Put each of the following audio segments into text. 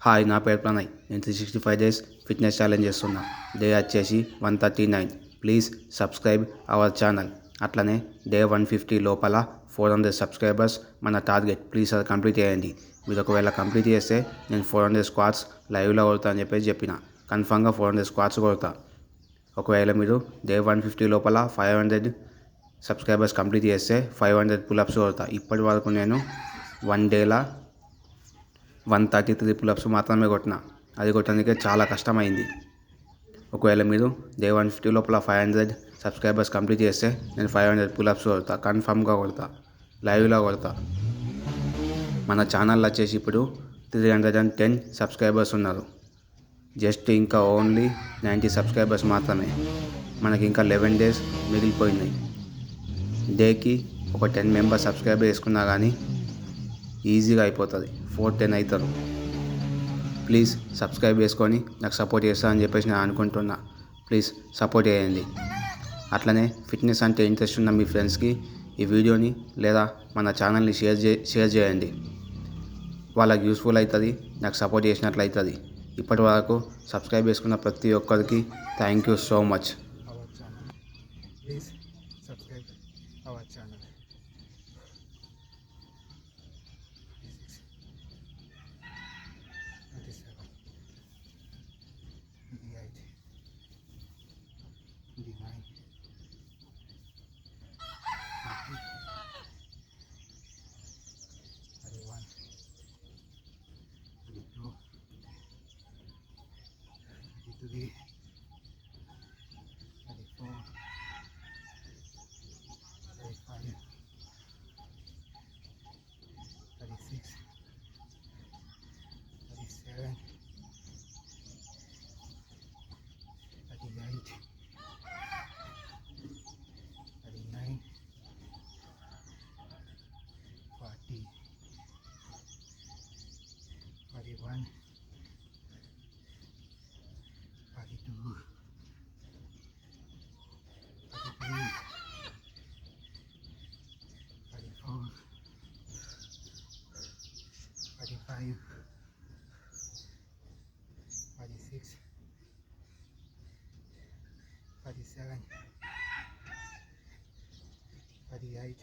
Hi, నా పేరు ప్రణయ్. నేను 365 డేస్ ఫిట్నెస్ ఛాలెంజ్ చేస్తున్నా. డే వచ్చేసి 139. Please subscribe our channel. అట్లనే డే 150 లోపల 400 సబ్స్క్రైబర్స్ మన టార్గెట్. ప్లీజ్ అది కంప్లీట్ చేయండి. మీరు ఒకవేళ కంప్లీట్ చేస్తే నేను 400 స్క్వాట్స్ లైవ్లో కొడతా అని చెప్పిన. కన్ఫామ్గా 400 స్క్వాట్స్ కొడతా. ఒకవేళ మీరు డే 150 లోపల 500 సబ్స్క్రైబర్స్ కంప్లీట్ చేస్తే 500 పులప్స్ కొడతా. ఇప్పటి వరకు నేను 1 డేలా 133 పులప్స్ మాత్రమే కొట్టిన. అది కొట్టడానికే చాలా కష్టమైంది. ఒకవేళ మీరు డే 150 లోపల 500 సబ్స్క్రైబర్స్ కంప్లీట్ చేస్తే నేను 500 పులప్స్ కొడతా. కన్ఫామ్గా కొడతా, లైవ్లో కొడతా. మన ఛానల్ వచ్చేసి ఇప్పుడు 310 సబ్స్క్రైబర్స్ ఉన్నారు. జస్ట్ ఇంకా ఓన్లీ 90 సబ్స్క్రైబర్స్ మాత్రమే. మనకి ఇంకా 11 డేస్ మిగిలిపోయినాయి. డేకి ఒక 10 మెంబర్స్ సబ్స్క్రైబ్ చేసుకున్నా కానీ ఈజీగా అయిపోతుంది. 410 అవుతారు. ప్లీజ్ సబ్స్క్రైబ్ చేసుకొని నాకు సపోర్ట్ చేస్తారని చెప్పేసి నేను అనుకుంటున్నా. ప్లీజ్ సపోర్ట్ చేయండి. అట్లనే ఫిట్నెస్ అంటే ఇంట్రెస్ట్ ఉన్న మీ ఫ్రెండ్స్కి ఈ వీడియోని లేదా మన ఛానల్ని షేర్ చేయండి. వాళ్ళకి యూస్ఫుల్ అవుతుంది, నాకు సపోర్ట్ చేసినట్లు అవుతుంది. ఇప్పటి వరకు సబ్స్క్రైబ్ చేసుకున్న ప్రతి ఒక్కరికి thank you so much. Please subscribe our channel. 27, 28, 29, 30, 31, 32, 33, 34, 35, 36, 37, 38, 39, 40, 41, 42, 43, 44, 45, 46, 47, 48,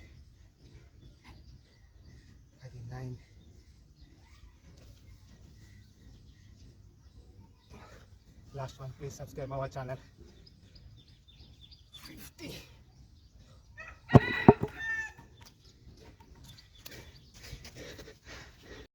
49. Last one, please subscribe our channel.